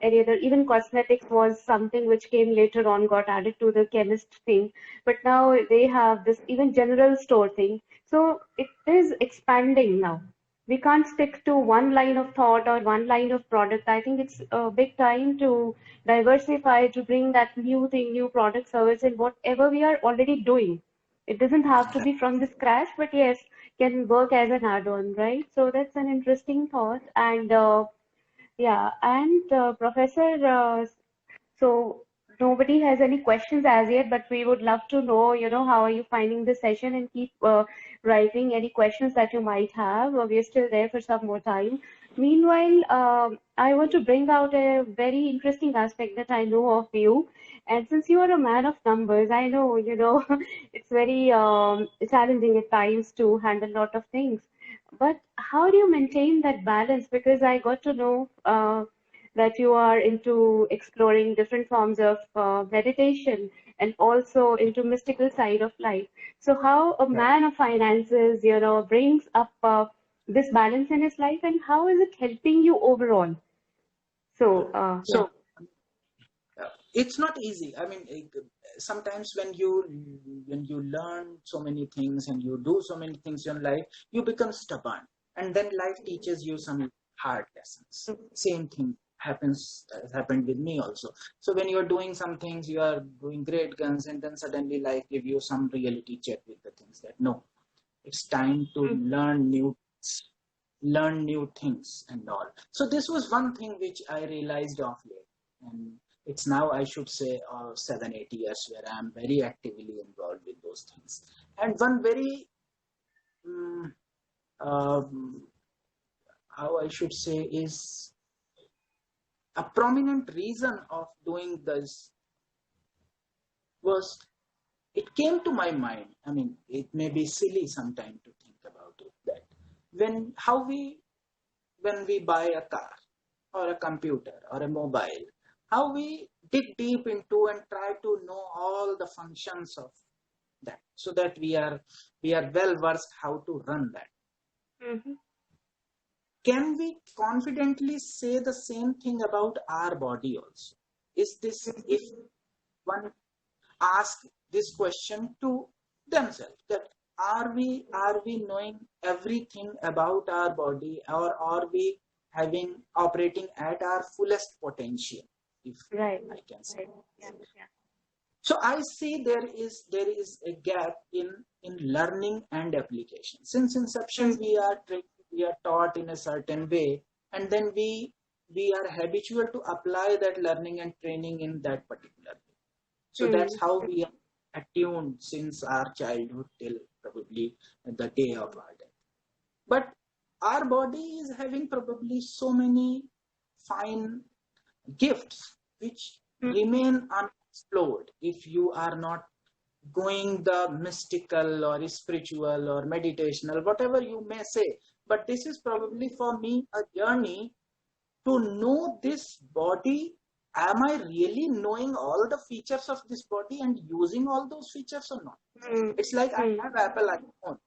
Speaker 2: any other. Even cosmetics was something which came later on, got added to the chemist thing. But now they have this even general store thing. So it is expanding now. We can't stick to one line of thought or one line of product. I think it's a big time to diversify, to bring that new thing, new product, service in whatever we are already doing. It doesn't have to be from the scratch, but yes, can work as an add-on, right? So that's an interesting thought. And yeah, and Professor, so nobody has any questions as yet, but we would love to know, how are you finding the session, and keep writing any questions that you might have. We are still there for some more time. Meanwhile, I want to bring out a very interesting aspect that I know of you. And since you are a man of numbers, I know, it's very challenging at times to handle a lot of things. But how do you maintain that balance? Because I got to know that you are into exploring different forms of meditation and also into mystical side of life. So how a
Speaker 3: Right.
Speaker 2: man of finances, brings up this balance in his life, and how is it helping you overall? So, yeah.
Speaker 3: So it's not easy. I mean, sometimes when you learn so many things and you do so many things in life, you become stubborn, and then life teaches you some hard lessons. Same thing has happened with me also. So when you are doing some things, you are doing great guns, and then suddenly life give you some reality check with the things that no, it's time to learn new things and all. So this was one thing which I realized of late, and it's now I should say 7-8 years where I'm very actively involved with those things. And one very um, how I should say is a prominent reason of doing this was it came to my mind. I mean, it may be silly sometime to think about it that when we buy a car or a computer or a mobile, how we dig deep into and try to know all the functions of that so that we are well versed how to run that.
Speaker 2: Mm-hmm.
Speaker 3: Can we confidently say the same thing about our body also? Is this, if one ask this question to themselves, that are we knowing everything about our body, or are we having operating at our fullest potential, if
Speaker 2: Right.
Speaker 3: I can say.
Speaker 2: Right. Yeah. Yeah.
Speaker 3: So I see there is a gap in learning and application. Since inception we are trained, we are taught in a certain way, and then we are habitual to apply that learning and training in that particular way. So that's how we are attuned since our childhood till probably the day of our death. But our body is having probably so many fine gifts which remain unexplored if you are not going the mystical or spiritual or meditational, whatever you may say. But this is probably for me a journey to know this body. Am I really knowing all the features of this body and using all those features or not? It's like I have Apple iPhone,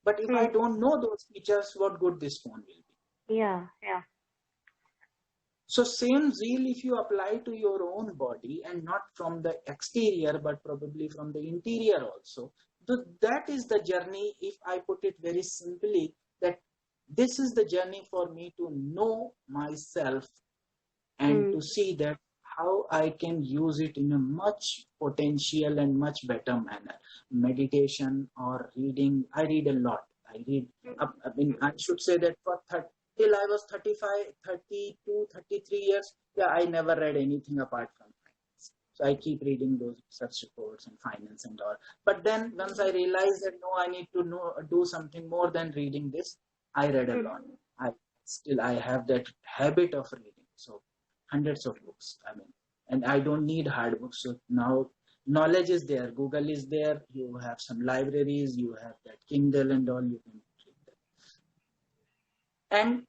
Speaker 3: but if I don't know those features, what good this phone will be?
Speaker 2: Yeah. Yeah.
Speaker 3: So same zeal if you apply to your own body, and not from the exterior, but probably from the interior also. That is the journey, if I put it very simply, that this is the journey for me to know myself and to see that how I can use it in a much potential and much better manner. Meditation or reading, I read a lot. I read, I mean, I should say that till I was 35, 32, 33 years, yeah, I never read anything apart from finance. So I keep reading those research reports and finance and all. But then once I realized that no, I need to do something more than reading this, I read a lot. I have that habit of reading. So hundreds of books. I mean, and I don't need hard books. So now knowledge is there. Google is there. You have some libraries. You have that Kindle and all. You can read that. And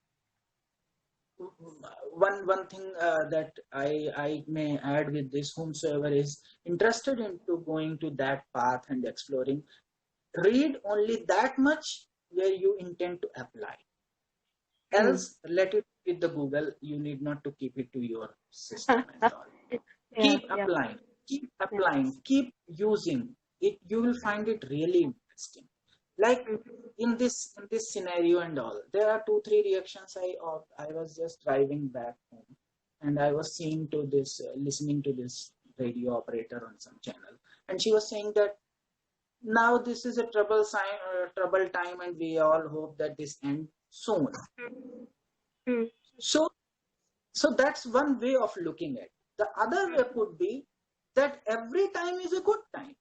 Speaker 3: one thing that I may add with this, whomsoever is interested into going to that path and exploring, read only that much where you intend to apply. Else, let it with the Google. You need not to keep it to your system and all. Keep applying, keep using it. You will find it really interesting. Like in this scenario and all, there are 2-3 reactions. I was just driving back home, and I was listening to this radio operator on some channel, and she was saying that now this is a trouble time, and we all hope that this ends soon. So that's one way of looking at it. The other way could be that every time is a good time.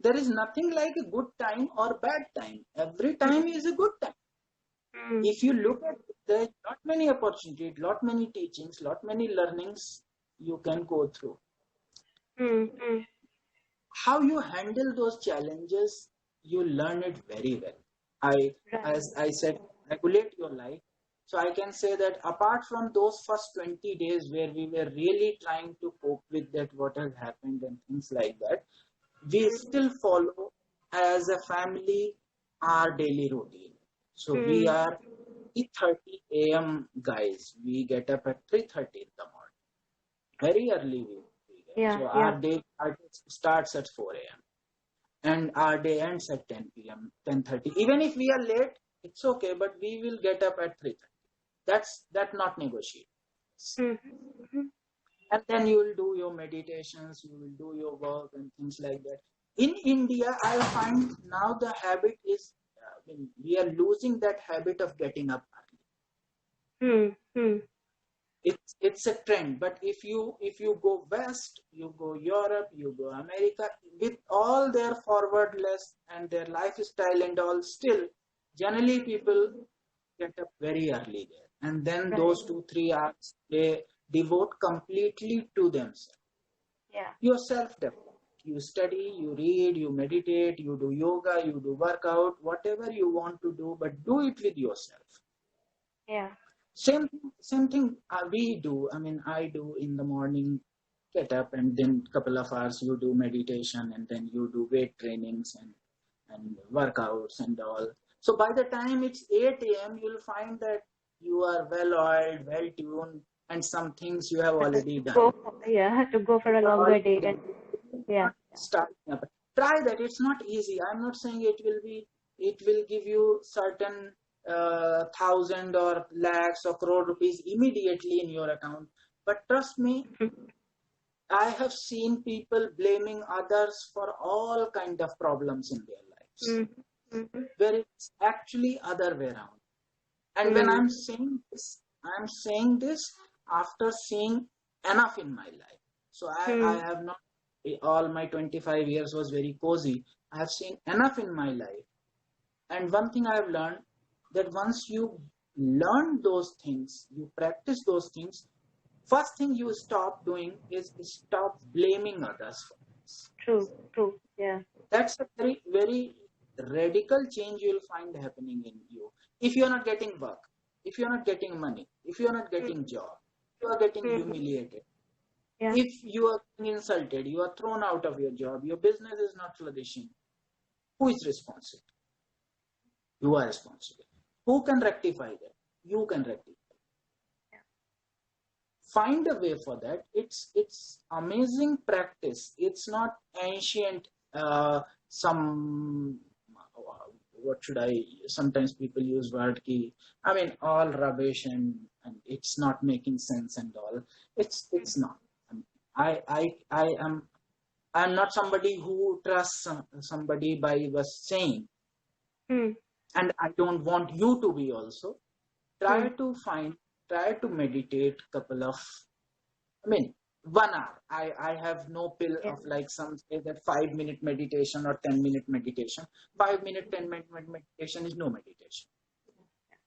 Speaker 3: There is nothing like a good time or bad time. Every time is a good time. If you look at it, there are not many opportunities, lot many teachings, lot many learnings you can go through. How you handle those challenges, you learn it very well. As I said, regulate your life. So I can say that apart from those first 20 days where we were really trying to cope with that, what has happened and things like that, we still follow as a family our daily routine. So we are 3:30 a.m. guys. We get up at 3:30 in the morning. Very early we get. So our day starts at 4 a.m. and our day ends at 10 p.m., 10:30. Even if we are late, it's okay, but we will get up at 3:30. That's not negotiable. And then you will do your meditations, you will do your work and things like that. In India, I find now the habit is, we are losing that habit of getting up early. It's a trend, but if you go west, you go Europe, you go America, with all their forwardness and their lifestyle and all, still generally people get up very early there, and then those 2-3 hours they devote completely to themselves. Your self-development. You study, you read, you meditate, you do yoga, you do workout, whatever you want to do, but do it with yourself. Same thing we do. I mean, I do in the morning, get up, and then couple of hours you do meditation, and then you do weight trainings and workouts and all. So by the time it's 8 a.m., you'll find that you are well-oiled, well-tuned, and some things you have already done.
Speaker 2: To go for a longer day.
Speaker 3: Starting up. Try that. It's not easy. I'm not saying it will give you certain 1,000 or lakhs or crore rupees immediately in your account. But trust me, I have seen people blaming others for all kind of problems in their lives, where it's actually other way around. And when I'm saying this after seeing enough in my life. So I have not, all my 25 years was very cozy. I have seen enough in my life. And one thing I have learned, that once you learn those things, you practice those things, first thing you stop doing is stop blaming others for this.
Speaker 2: True.
Speaker 3: That's a very, very radical change you will find happening in you. If you are not getting work, if you are not getting money, if you are not getting job, you are getting humiliated. If you are being insulted, you are thrown out of your job, your business is not flourishing, who is responsible? You are responsible. Who can rectify that? You can rectify. Find a way for that. It's amazing practice. It's not ancient, some what should I, sometimes people use word ki, I mean, all rubbish and it's not making sense and all. It's not. I'm not somebody who trusts somebody by was saying,
Speaker 2: Hmm.
Speaker 3: and I don't want you to be also.
Speaker 2: Hmm.
Speaker 3: Try to meditate couple of, I mean, 1 hour. I have no pill
Speaker 2: Yeah.
Speaker 3: of like some say that 5 minute meditation or 10 minute meditation. 5 minute, 10 minute meditation is no meditation.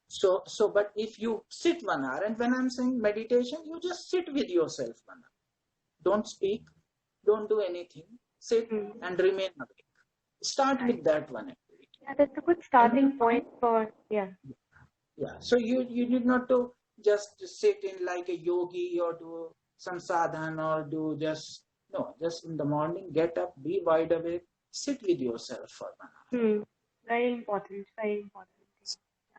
Speaker 3: So, but if you sit 1 hour, and when I'm saying meditation, you just sit with yourself 1 hour. Don't speak, don't do anything. Sit
Speaker 2: Hmm.
Speaker 3: and remain awake. Start
Speaker 2: Right.
Speaker 3: with that one activity.
Speaker 2: Yeah, that's a good
Speaker 3: And
Speaker 2: starting point for, yeah.
Speaker 3: yeah, so you need not to just sit in like a yogi or do some sadhana or do just no, just in the morning, get up, be wide awake, sit with yourself for 1 hour.
Speaker 2: Hmm. Very important. Very important.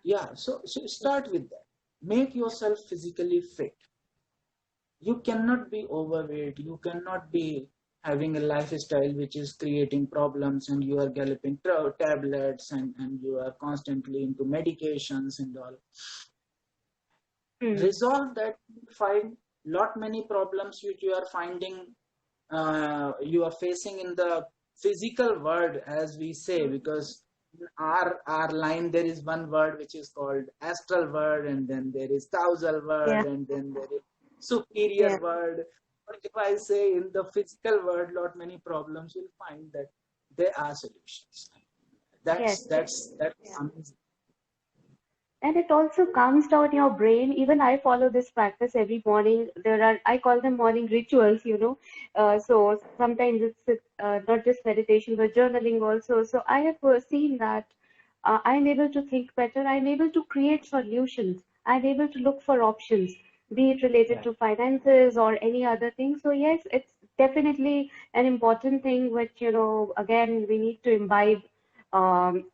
Speaker 3: Yeah, so start with that. Make yourself physically fit. You cannot be overweight. You cannot be having a lifestyle which is creating problems and you are galloping tablets and you are constantly into medications and all.
Speaker 2: Hmm.
Speaker 3: Resolve that. Find lot many problems which you are finding, you are facing in the physical world, as we say, because in our line there is one word which is called astral world, and then there is causal
Speaker 2: Yeah.
Speaker 3: world, and then there is superior
Speaker 2: Yeah.
Speaker 3: world. But if I say in the physical world, lot many problems, you'll find that there are solutions.
Speaker 2: Yes.
Speaker 3: That's
Speaker 2: Yeah.
Speaker 3: amazing.
Speaker 2: And it also calms down your brain. Even I follow this practice every morning. I call them morning rituals, you know. So sometimes it's not just meditation, but journaling also. So I have seen that I'm able to think better. I'm able to create solutions. I'm able to look for options, be it related
Speaker 3: Yeah.
Speaker 2: to finances or any other thing. So yes, it's definitely an important thing, which, you know, again, we need to imbibe. Um,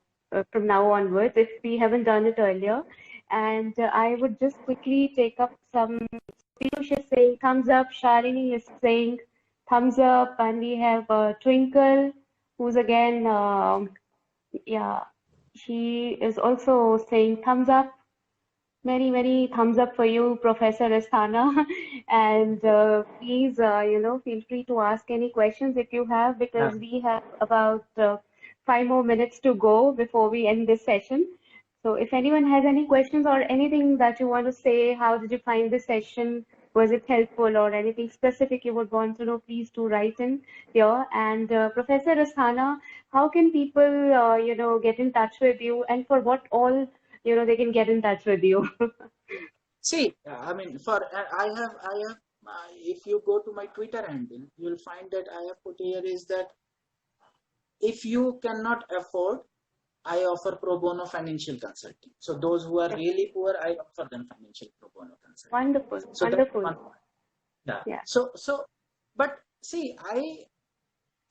Speaker 2: from now onwards if we haven't done it earlier. And I would just quickly take up some. Piyush is saying thumbs up. Shalini is saying thumbs up, and we have Twinkle, who's again, yeah, she is also saying thumbs up. Many, many thumbs up for you, Professor Asthana. And please, you know, feel free to ask any questions if you have,
Speaker 3: Yeah.
Speaker 2: because we have about 5 more minutes to go before we end this session. So if anyone has any questions or anything that you want to say, how did you find this session? Was it helpful or anything specific you would want to know? Please do write in here. And Professor Asthana, how can people, you know, get in touch with you, and for what all, you know, they can get in touch with you?
Speaker 3: See, I mean, I have, if you go to my Twitter handle, you'll find that I have put here is that if you cannot afford, I offer pro bono financial consulting. So those who are really poor, I offer them financial pro bono consulting.
Speaker 2: Wonderful,
Speaker 3: So that's one
Speaker 2: wonderful.
Speaker 3: point. Yeah.
Speaker 2: Yeah.
Speaker 3: But see,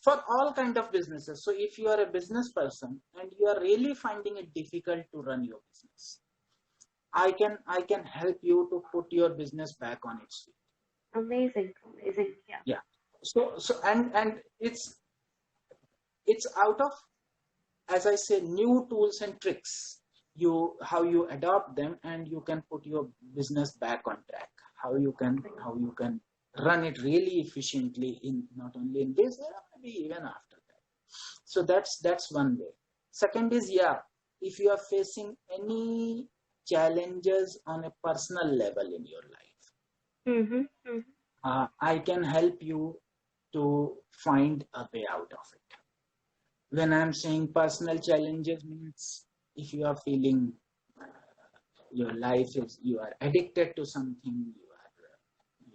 Speaker 3: for all kind of businesses. So if you are a business person and you are really finding it difficult to run your business, I can help you to put your business back on its feet.
Speaker 2: Amazing, amazing. Yeah.
Speaker 3: Yeah. So and it's out of, as I say, new tools and tricks. How you adopt them and you can put your business back on track. How you can run it really efficiently in not only in this year, maybe even after that. So that's one way. Second is, yeah, if you are facing any challenges on a personal level in your life,
Speaker 2: Mm-hmm. Mm-hmm.
Speaker 3: I can help you to find a way out of it. When I'm saying personal challenges means if you are feeling your life is, you are addicted to something,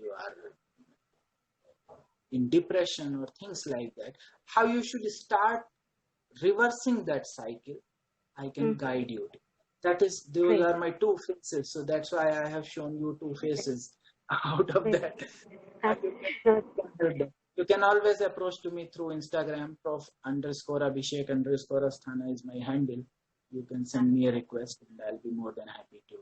Speaker 3: you are in depression or things like that, how you should start reversing that cycle, I can
Speaker 2: Mm-hmm.
Speaker 3: guide you. Those
Speaker 2: Great,
Speaker 3: are my two faces. So that's why I have shown you two faces out of
Speaker 2: great.
Speaker 3: that.
Speaker 2: Uh,
Speaker 3: And
Speaker 2: no,
Speaker 3: you can always approach to me through Instagram. Prof_Abhishek_Asthana is my handle. You can send me a request and I'll be more than happy to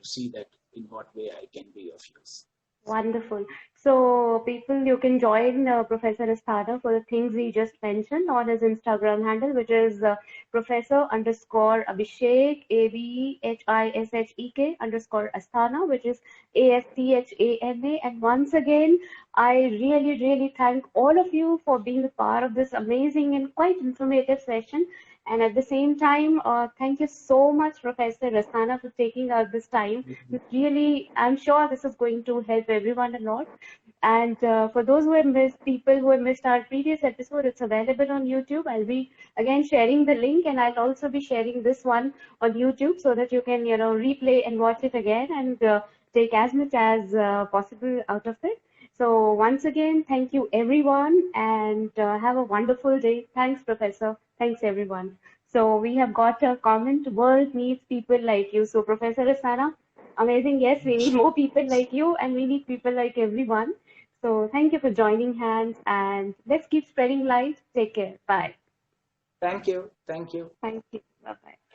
Speaker 3: see that in what way I can be of use.
Speaker 2: Wonderful. So, people, you can join Professor Asthana for the things he just mentioned on his Instagram handle, which is Professor underscore Abhishek, ABHISHEK underscore Asthana, which is ASTHANA. And once again, I really, really thank all of you for being a part of this amazing and quite informative session. And at the same time, thank you so much, Professor Asthana, for taking out this time. It's really, I'm sure this is going to help everyone a lot. And for those who have missed, people who have missed our previous episode, it's available on YouTube. I'll be again sharing the link, and I'll also be sharing this one on YouTube so that you can, replay and watch it again and take as much as possible out of it. So once again, thank you everyone, and have a wonderful day. Thanks, Professor. Thanks, everyone. So we have got a comment, world needs people like you. So Professor Asthana, amazing. Yes, we need more people like you, and we need people like everyone. So thank you for joining hands, and let's keep spreading light. Take care. Bye.
Speaker 3: Thank you. Thank you.
Speaker 2: Thank you. Bye bye.